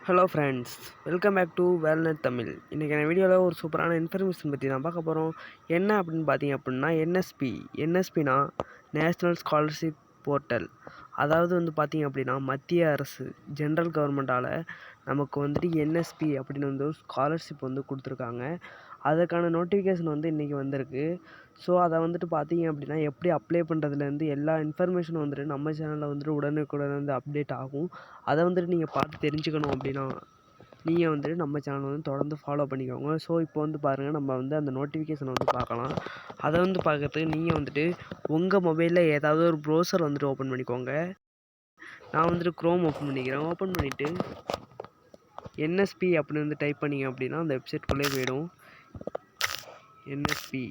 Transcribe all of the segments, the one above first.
Hello friends, welcome back to Velnet Tamil. இன்றைக்கான வீடியோவில் ஒரு சூப்பரான இன்ஃபர்மேஷன் பற்றி தான் பார்க்க போகிறோம். என்ன அப்படின்னு பார்த்தீங்க அப்படின்னா என்எஸ்பினா நேஷ்னல் ஸ்காலர்ஷிப் போர்ட்டல். அதாவது வந்து பார்த்திங்க அப்படின்னா மத்திய அரசு ஜென்ரல் கவர்மெண்ட்டால் நமக்கு வந்துட்டு என்எஸ்பி அப்படின்னு வந்து ஒரு ஸ்காலர்ஷிப் வந்து கொடுத்துருக்காங்க. அதுக்கான நோட்டிஃபிகேஷன் வந்து இன்றைக்கி வந்திருக்கு. ஸோ அதை வந்துட்டு பார்த்தீங்க அப்படின்னா எப்படி அப்ளை பண்ணுறதுலேருந்து எல்லா இன்ஃபர்மேஷனும் வந்துட்டு நம்ம சேனலில் வந்துட்டு உடனுக்குடன் வந்து அப்டேட் ஆகும். அதை வந்துட்டு நீங்கள் பார்த்து தெரிஞ்சுக்கணும் அப்படின்னா நீங்கள் வந்துட்டு நம்ம சேனலை வந்து தொடர்ந்து ஃபாலோ பண்ணிக்கோங்க. ஸோ இப்போ வந்து பாருங்கள், நம்ம வந்து அந்த நோட்டிஃபிகேஷனை வந்து பார்க்கலாம். அதை வந்து பார்க்கறதுக்கு நீங்கள் வந்துட்டு உங்கள் மொபைலில் ஏதாவது ஒரு ப்ரௌசர் வந்துட்டு ஓப்பன் பண்ணிக்கோங்க. நான் வந்துட்டு க்ரோம் ஓப்பன் பண்ணிக்கிறேன். ஓப்பன் பண்ணிவிட்டு என்எஸ்பி அப்படின்னு வந்து டைப் பண்ணிங்க அப்படின்னா அந்த வெப்சைட்குள்ளே போயிடும். என்எஸ்பி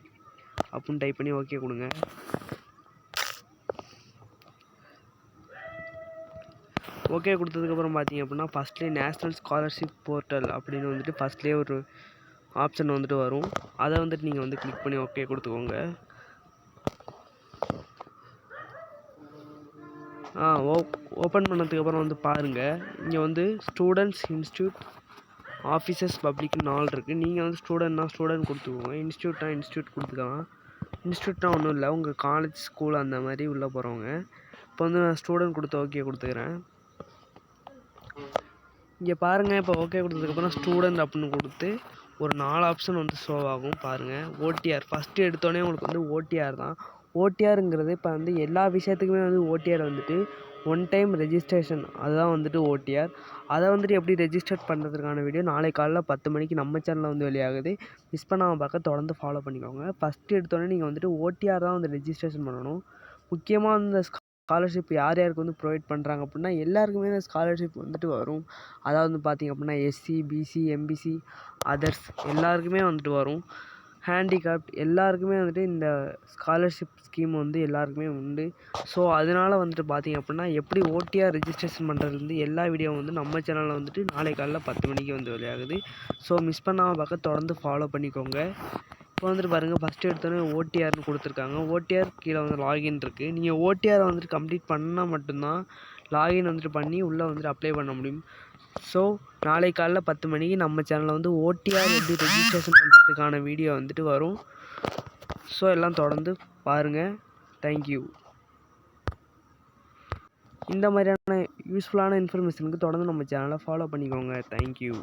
அப்படின்னு டைப் பண்ணி ஓகே கொடுங்க. ஓகே கொடுத்ததுக்கப்புறம் பார்த்தீங்க அப்படின்னா ஃபஸ்ட்லேயே நேஷ்னல் ஸ்காலர்ஷிப் போர்ட்டல் அப்படின்னு வந்துட்டு ஃபஸ்ட்லேயே ஒரு ஆப்ஷன் வந்துட்டு வரும். அதை வந்துட்டு நீங்கள் வந்து கிளிக் பண்ணி ஓகே கொடுத்துக்கோங்க. ஓப்பன் பண்ணதுக்கப்புறம் வந்து பாருங்கள், இங்கே வந்து ஸ்டூடெண்ட்ஸ் இன்ஸ்டியூட் ஆஃபீஸர்ஸ் பப்ளிக்னு 4 இருக்குது. நீங்கள் வந்து ஸ்டூடெண்ட் கொடுத்துக்கோங்க. இன்ஸ்டியூட் கொடுத்துக்கலாம். இன்ஸ்டியூட்னா ஒன்றும் இல்லை, உங்கள் காலேஜ் ஸ்கூல் அந்த மாதிரி உள்ளே போகிறவங்க. இப்போ வந்து நான் ஸ்டூடெண்ட் கொடுத்து ஓகே கொடுத்துக்கிறேன். இங்கே பாருங்கள், இப்போ ஓகே கொடுத்ததுக்கப்புறம் ஸ்டூடெண்ட் அப்படின்னு கொடுத்து ஒரு 4 ஆப்ஷன் வந்து ஷோ ஆகும். பாருங்கள், ஓடிஆர் ஃபஸ்ட்டு எடுத்தோடனே உங்களுக்கு வந்து ஓடிஆர் தான். ஓடிஆருங்கிறது இப்போ வந்து எல்லா விஷயத்துக்குமே வந்து ஓடிஆர் வந்துட்டு ஒன் டைம் ரெஜிஸ்ட்ரேஷன், அதுதான் வந்துட்டு ஓடிஆர். அதை வந்துட்டு எப்படி ரெஜிஸ்டர் பண்ணுறதுக்கான வீடியோ நாளை காலைல 10 மணிக்கு நம்ம சேனலில் வந்து வெளியாகுது. மிஸ் பண்ணாமல் பார்க்க தொடர்ந்து ஃபாலோ பண்ணிக்கோங்க. ஃபஸ்ட்டு எடுத்தோடனே நீங்கள் வந்துட்டு ஓடிஆர் தான் வந்து ரெஜிஸ்ட்ரேஷன் பண்ணணும். முக்கியமாக இந்த ஸ்காலர்ஷிப் யார் யாருக்கு வந்து ப்ரொவைட் பண்ணுறாங்க அப்படின்னா எல்லாருக்குமே இந்த ஸ்காலர்ஷிப் வந்துட்டு வரும். அதாவது வந்து பார்த்திங்க அப்படின்னா எஸ்சி, பிசி, எம்பிசி, அதர்ஸ் எல்லாருக்குமே வந்துட்டு வரும். ஹேண்டிகேப்ட் எல்லாருக்குமே வந்துட்டு இந்த ஸ்காலர்ஷிப் ஸ்கீம் வந்து எல்லாருக்குமே உண்டு. ஸோ அதனால் வந்துட்டு பார்த்திங்க அப்படின்னா எப்படி ஓடிஆர் ரெஜிஸ்ட்ரேஷன் பண்ணுறது எல்லா வீடியோ வந்து நம்ம சேனலில் வந்துட்டு நாளை காலைல 10 மணிக்கு வந்து வெளியாகுது. ஸோ மிஸ் பண்ணாமல் பார்க்க தொடர்ந்து ஃபாலோ பண்ணிக்கோங்க. இப்போ வந்துட்டு பாருங்கள், ஃபஸ்ட்டு எடுத்தோன்னே ஓடிஆர்னு கொடுத்துருக்காங்க. ஓடிஆர் கீழே வந்து லாகின் இருக்குது. நீங்கள் ஓடிஆரை வந்துட்டு கம்ப்ளீட் பண்ணால் மட்டும்தான் லாகின் வந்துட்டு பண்ணி உள்ளே வந்துட்டு அப்ளை பண்ண முடியும். ஸோ நாளை காலைல 10 மணிக்கு நம்ம சேனலில் வந்து ஓடிஆர் எப்படி ரெஜிஸ்ட்ரேஷன் பண்ணுறதுக்கான வீடியோ வந்துட்டு வரும். ஸோ எல்லாம் தொடர்ந்து பாருங்கள். தேங்க்யூ. இந்த மாதிரியான யூஸ்ஃபுல்லான இன்ஃபர்மேஷனுக்கு தொடர்ந்து நம்ம சேனலை ஃபாலோ பண்ணிக்கோங்க. தேங்க்யூ.